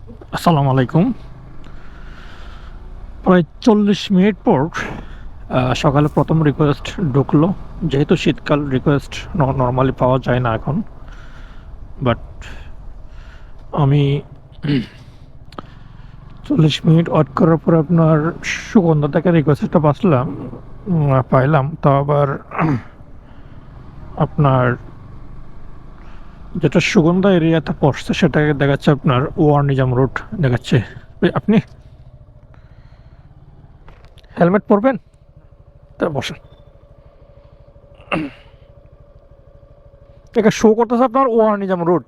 আসসালামু আলাইকুম। প্রায় ৪০ মিনিট পর সকালে প্রথম রিকোয়েস্ট ঢুকলো। যেহেতু শীতকাল, রিকোয়েস্ট নর্মালি পাওয়া যায় না এখন। বাট আমি ৪০ মিনিট ওয়েট করার পর আপনার সুগন্ধা থেকে রিকোয়েস্টটা পাইলাম। তো আবার আপনার যেটা সুগন্ধা এরিয়াতে পড়ছে সেটাকে দেখাচ্ছে আপনার ওয়ার নিজাম রোড দেখাচ্ছে। আপনি হেলমেট পরবেন? তা বসেন। এটা শো করতেছে আপনার ওয়ার নিজাম রোড।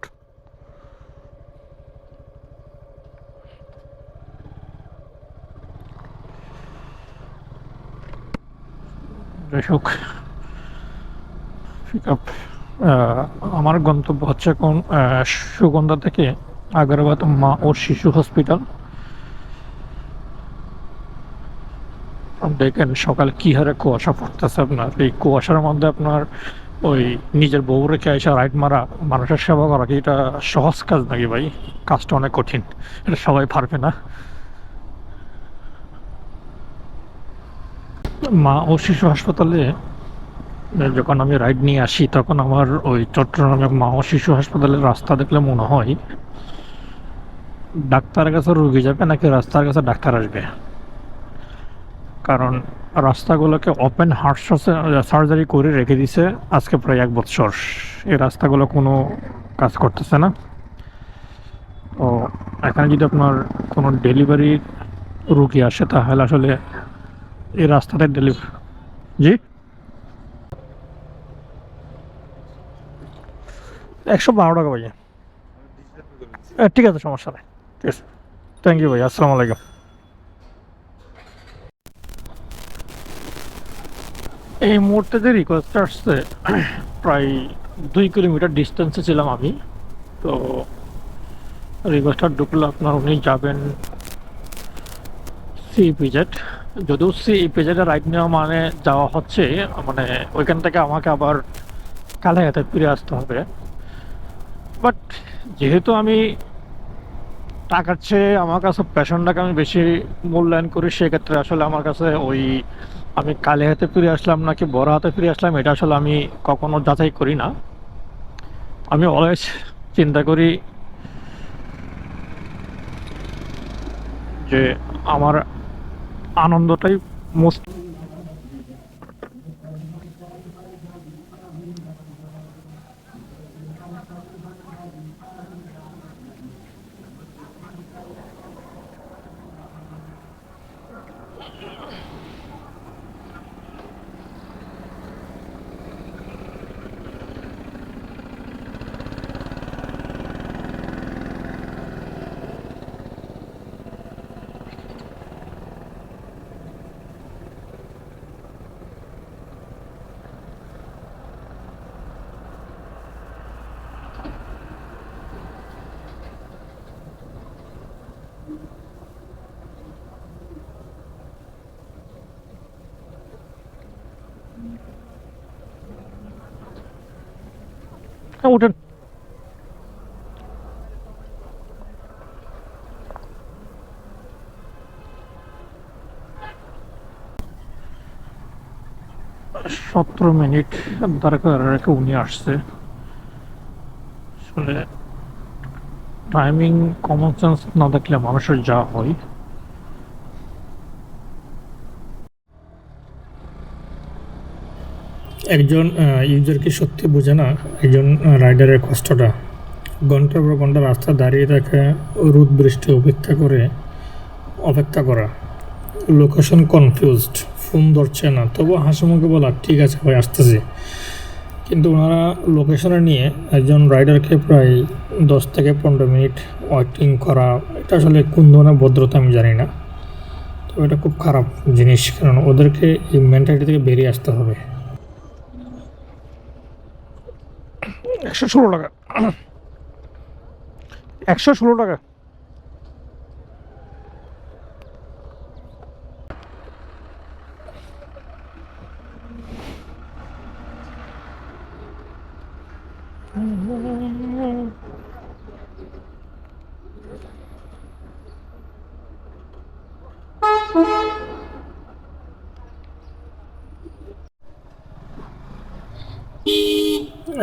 যাই হোক, পিক আপ আমার গন্তব্য হচ্ছে এখন সুগন্ধা থেকে আগ্রাবাদ মা ও শিশু হসপিটাল। দেখেন সকালে কি হারে কুয়াশা পড়তেছে। আপনার এই কুয়াশার মধ্যে আপনার ওই নিজের বউ রেখে এসে রাইড মারা, মানুষের সেবা করা কি এটা সহজ কাজ নাকি ভাই? কাজটা অনেক কঠিন, এটা সবাই পারবে না। মা ও শিশু হাসপাতালে যখন আমি রাইড নিয়ে আসি তখন আমার ওই চট্টগ্রামে মা ও শিশু হাসপাতালের রাস্তা দেখলে মনে হয় ডাক্তারের কাছে রুগী যাবে নাকি রাস্তার কাছে ডাক্তার আসবে। কারণ রাস্তাগুলোকে ওপেন হার্ট সার্জারি করে রেখে দিছে আজকে প্রায় ১ বছর। এই রাস্তাগুলো কোনো কাজ করতেছে না। তো এখানে যদি আপনার কোনো ডেলিভারি রুগী আসে তাহলে আসলে এই রাস্তাতে ডেলিভারি। জি, ১১২ টাকা ভাইয়া। ঠিক আছে, সমস্যা নেই। ঠিক আছে, থ্যাংক ইউ ভাই, আসসালামু আলাইকুম। এই মুহূর্তে যে রিকোয়েস্ট আসছে প্রায় ২ কিলোমিটার ডিস্টেন্সে ছিলাম আমি। তো রিকোয়েস্টটা ঢুকলো আপনার, উনি যাবেন সিইপিজেড। যদিও সিইপিজেডে রাইড নেওয়া মানে যাওয়া হচ্ছে, মানে ওইখান থেকে আমাকে আবার কালাইয়াতে ফিরে আসতে হবে। বাট যেহেতু আমি টাকার চেয়ে আমার কাছে প্যাশনটাকে আমি বেশি মূল্যায়ন করি, সেক্ষেত্রে আসলে আমার কাছে ওই আমি কালিহাতে ফিরে আসলাম নাকি বড় হাতে ফিরে আসলাম এটা আসলে আমি কখনো যাচাই করি না। আমি অলওয়েজ চিন্তা করি যে আমার আনন্দটাই মোস্ট। উঠেন। ১৭ মিনিট দরকার রেখে উনি আসছে। আসলে টাইমিং কমন সেন্স না দেখলে মানুষের যা হয়। একজন ইউজারকে সত্যি বোঝে না একজন রাইডারের কষ্টটা। ঘন্টার পর ঘন্টা রাস্তা দাঁড়িয়ে থাকা, রোদ বৃষ্টি অপেক্ষা করা, লোকেশন কনফিউজড, ফোন ধরছে না, তবু হাসিমুখে বলা ঠিক আছে ভাই আসতেছি। কিন্তু ওনারা লোকেশনে নিয়ে একজন রাইডারকে প্রায় ১০ থেকে ১৫ মিনিট ওয়েটিং করা, এটা আসলে কোন ধরনের ভদ্রতা আমি জানি না। তো এটা খুব খারাপ জিনিস, কারণ ওদেরকে এই মেন্টালিটি থেকে বেরিয়ে আসতে হবে। ১১৬ টাকা, ১১৬ টাকা।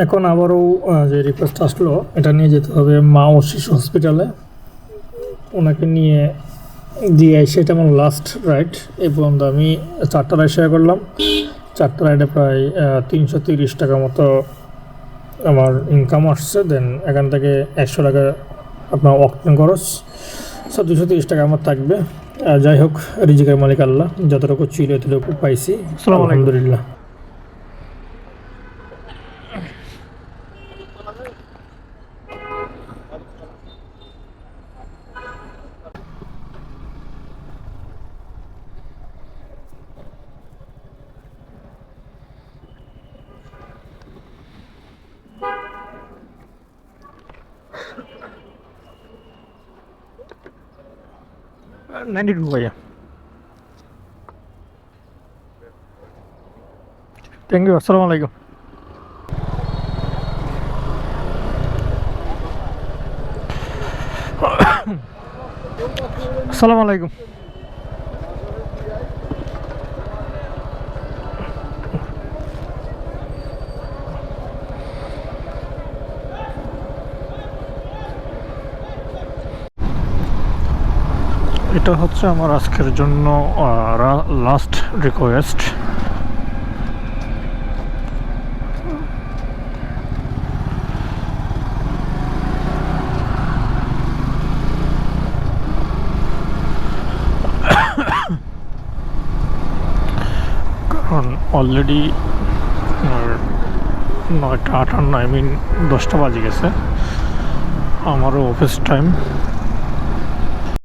এখন আবারও যে রিকোয়েস্ট আসলো এটা নিয়ে যেতে হবে মা ও শিশু হসপিটালে, ওনাকে নিয়ে দিয়ে এসে এটা আমার লাস্ট রাইড। এই পর্যন্ত আমি 4টা রাইড শেয়ার করলাম, 4টা রাইডে প্রায় 330 টাকা মতো আমার ইনকাম আসছে। দেন এখান থেকে 100 টাকা আপনার অক্টেন খরচ, 230 টাকা আমার থাকবে। যাই হোক, রিজিকের মালিক আল্লাহ, যতটুকু ছিল এতটুকু পাইছি, আসসালামু আলাইকুম। আলহামদুলিল্লাহ। নাইনটি টু ভাইয়া, থ্যাংক ইউ। আসসালামু আলাইকুম। আসসালামু আলাইকুম। এটা হচ্ছে আমার আজকের জন্য লাস্ট রিকোয়েস্ট। কারণ অলরেডি 9টা 58, 10টা বাজে গেছে, আমারও অফিস টাইম।